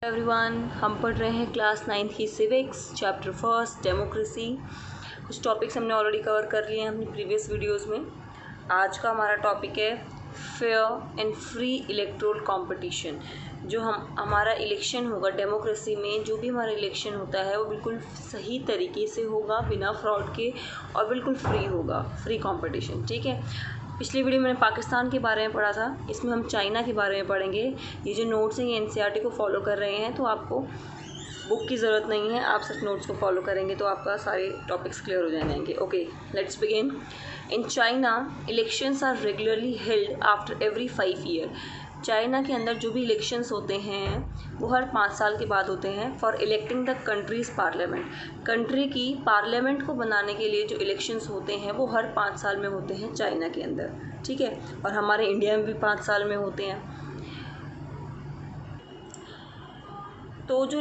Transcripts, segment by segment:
Everyone, हम पढ़ रहे हैं क्लास 9 की सिविक्स चैप्टर फर्स्ट डेमोक्रेसी। कुछ टॉपिक्स हमने ऑलरेडी कवर कर लिए हैं अपनी प्रीवियस वीडियोस में। आज का हमारा टॉपिक है fair and free electoral competition. जो हमारा इलेक्शन होगा डेमोक्रेसी में, जो भी हमारा इलेक्शन होता है वो बिल्कुल सही तरीके से होगा, बिना फ्रॉड के, और बिल्कुल फ्री होगा, फ्री कंपटीशन। ठीक है। पिछली वीडियो में मैंने पाकिस्तान के बारे में पढ़ा था, इसमें हम चाइना के बारे में पढ़ेंगे। ये जो नोट्स हैं ये एनसीईआरटी को फॉलो कर रहे हैं, तो आपको बुक की ज़रूरत नहीं है, आप सिर्फ नोट्स को फॉलो करेंगे तो आपका सारे टॉपिक्स क्लियर हो जाएंगे। Okay, let's begin. In China elections are regularly held after every 5 year. China के अंदर जो भी इलेक्शंस होते हैं वो हर 5 साल के बाद होते हैं for electing the countries parliament. Country की पार्लियामेंट को बनाने के लिए जो इलेक्शंस होते हैं वो हर 5 साल में होते हैं चाइना के अंदर। ठीक है। और हमारे इंडिया में भी 5 साल में होते हैं। तो जो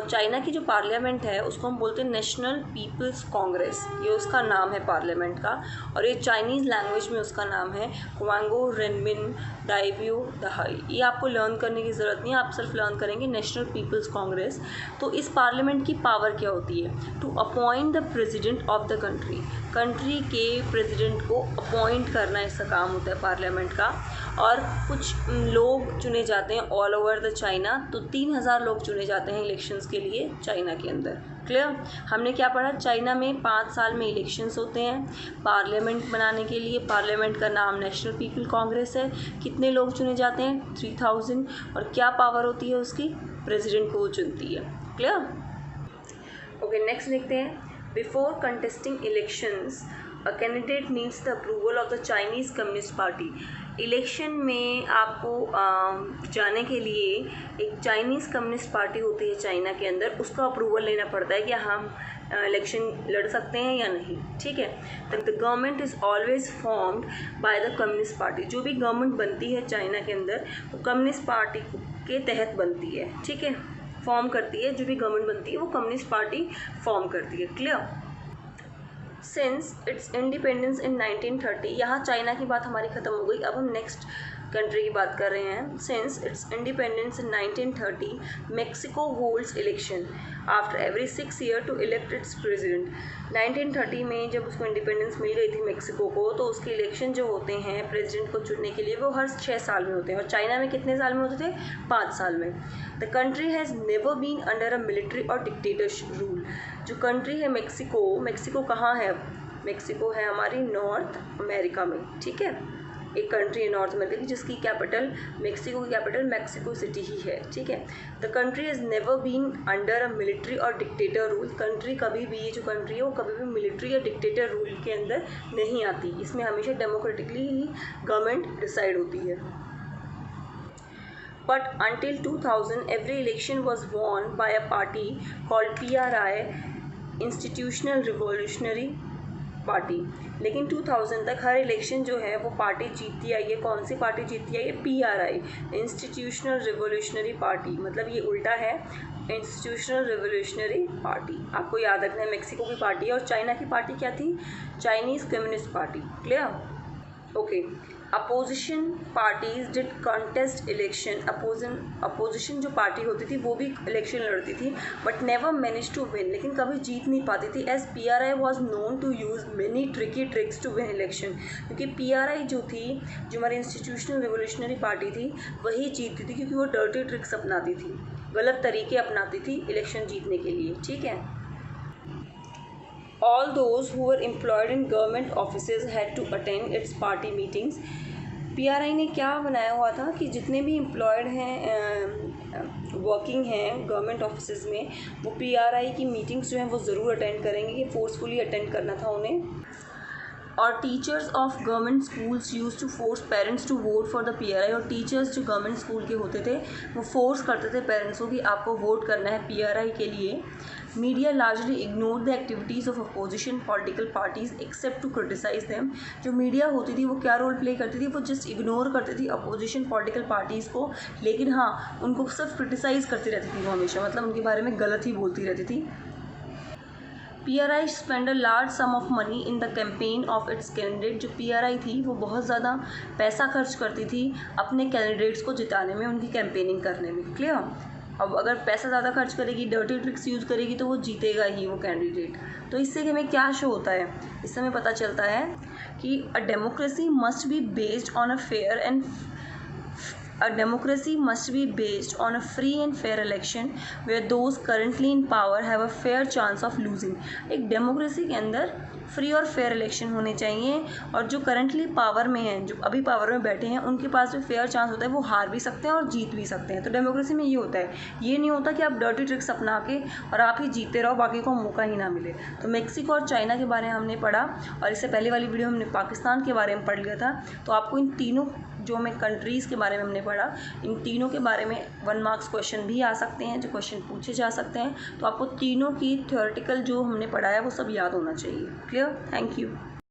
चाइना की जो पार्लियामेंट है उसको हम बोलते हैं नेशनल पीपल्स कांग्रेस, ये उसका नाम है पार्लियामेंट का। और ये चाइनीज़ लैंग्वेज में उसका नाम है क्वांगो रेनमिन डाइब्यू दहाई। ये आपको लर्न करने की ज़रूरत नहीं है, आप सिर्फ लर्न करेंगे नेशनल पीपल्स कांग्रेस। तो इस पार्लियामेंट की पावर क्या होती है? To appoint the president of the country. Country के प्रेजिडेंट को अपॉइंट करना इसका काम होता है पार्लियामेंट का। और कुछ लोग चुने जाते हैं ऑल ओवर द चाइना, तो 3000 लोग चुने जाते हैं इलेक्शंस के लिए चाइना के अंदर। क्लियर? हमने क्या पढ़ा? चाइना में 5 साल में इलेक्शंस होते हैं पार्लियामेंट बनाने के लिए। पार्लियामेंट का नाम नेशनल पीपल कांग्रेस है। कितने लोग चुने जाते हैं? 3000। और क्या पावर होती है उसकी? प्रेसिडेंट को वो चुनती है। क्लियर? ओके, नेक्स्ट देखते हैं। Before contesting elections a candidate needs the approval of the Chinese Communist party. Election में आपको जाने के लिए एक चाइनीज़ कम्युनिस्ट पार्टी होती है चाइना के अंदर, उसका अप्रूवल लेना पड़ता है कि हम इलेक्शन लड़ सकते हैं या नहीं। ठीक है। तो the government is always formed by the communist party. जो भी गवर्नमेंट बनती है चाइना के अंदर वो कम्युनिस्ट पार्टी के तहत बनती है। ठीक है, फॉर्म करती है। जो भी गवर्नमेंट बनती है वो कम्युनिस्ट पार्टी फॉर्म करती है। Clear? Since its independence in 1930, यहाँ चाइना की बात हमारी ख़त्म हो गई। अब हम नेक्स्ट कंट्री की बात कर रहे हैं। Since its independence in 1930 Mexico holds election after every 6 year to elect its president. 1930 में जब उसको इंडिपेंडेंस मिल गई थी मेक्सिको को, तो उसके इलेक्शन जो होते हैं प्रेसिडेंट को चुनने के लिए वो हर 6 साल में होते हैं। और चाइना में कितने साल में होते थे? 5 साल में। The country has never been under a military or dictatorship rule. जो कंट्री है मेक्सिको, मेक्सिको कहाँ है? मेक्सिको है हमारी नॉर्थ अमेरिका में। ठीक है, एक कंट्री है नॉर्थ अमेरिका की जिसकी कैपिटल, मेक्सिको की कैपिटल मेक्सिको सिटी ही है। ठीक है। The country has never been under a military or dictator rule. Country कभी भी, ये जो कंट्री है वो कभी भी मिलिट्री या डिक्टेटर रूल के अंदर नहीं आती। इसमें हमेशा डेमोक्रेटिकली ही गवर्नमेंट डिसाइड होती है। But until 2000, every election was won by a party called PRI, Institutional Revolutionary Party। लेकिन 2000 तक हर इलेक्शन जो है वो पार्टी जीतती आई है। कौन सी पार्टी जीतती आई है? PRI, institutional revolutionary party. मतलब ये उल्टा है, इंस्टीट्यूशनल रिवोल्यूशनरी पार्टी। आपको याद रखना है मेक्सिको की पार्टी है। और चाइना की पार्टी क्या थी? Chinese Communist Party. Clear? Okay. Opposition parties did contest election. Opposition जो पार्टी होती थी वो भी इलेक्शन लड़ती थी, but never manage to win, लेकिन कभी जीत नहीं पाती थी। As PRI was known to use many tricky tricks to win election. क्योंकि PRI जो थी, जो हमारी इंस्टीट्यूशनल रिवोल्यूशनरी पार्टी थी, वही जीतती थी क्योंकि वो डर्टी ट्रिक्स अपनाती थी, गलत तरीके अपनाती थी इलेक्शन जीतने के लिए। ठीक है। All those who were employed in government offices had to attend its party meetings। PRI ने क्या बनाया हुआ था कि जितने भी एम्प्लॉयड हैं, वर्किंग हैं गवर्नमेंट ऑफिसेज में, वो PRI की मीटिंग्स जो हैं वो ज़रूर अटेंड करेंगे। ये फोर्सफुली अटेंड करना था उन्हें। और teachers of government schools use to force parents to vote for the PRI। और टीचर्स जो गवर्नमेंट स्कूल के होते थे वो फोर्स करते थे पेरेंट्स को कि आपको वोट करना है PRI के लिए। Media largely ignore the activities of opposition political parties except to criticise them. जो मीडिया होती थी वो क्या रोल प्ले करती थी? वो जस्ट इग्नोर करती थी अपोजिशन पॉलिटिकल पार्टीज़ को, लेकिन हाँ उनको सिर्फ क्रिटिसाइज़ करती रहती थी वो हमेशा, मतलब उनके बारे में गलत ही बोलती रहती थी। PRI spend a large some of money in the campaign of its candidate. जो PRI थी वो बहुत ज़्यादा पैसा खर्च करती थी अपने कैंडिडेट्स को जिताने में, उनकी कैंपेनिंग करने में। क्लियर? अब अगर पैसा ज़्यादा खर्च करेगी, डर्टी ट्रिक्स यूज़ करेगी तो वो जीतेगा ही वो कैंडिडेट। तो इससे हमें क्या शो होता है, इससे हमें पता चलता है कि a democracy must be based on a free and fair election where those currently in power have a fair chance of losing। एक डेमोक्रेसी के अंदर फ्री और फेयर इलेक्शन होने चाहिए और जो करंटली पावर में हैं, जो अभी पावर में बैठे हैं, उनके पास भी फेयर चांस होता है, वो हार भी सकते हैं और जीत भी सकते हैं। तो डेमोक्रेसी में ये होता है, ये नहीं होता कि आप डर्टी ट्रिक्स अपना के और आप ही जीते रहो, बाकी को मौका ही ना मिले। तो मेक्सिको और चाइना के बारे में हमने पढ़ा और इससे पहले वाली वीडियो हमने पाकिस्तान के बारे में पढ़ लिया था। तो आपको इन तीनों जो हमें कंट्रीज़ के बारे में हमने पढ़ा, इन तीनों के बारे में 1 मार्क्स क्वेश्चन भी आ सकते हैं, जो क्वेश्चन पूछे जा सकते हैं। तो आपको तीनों की थ्योरेटिकल जो हमने पढ़ा है वो सब याद होना चाहिए। क्लियर? Thank you.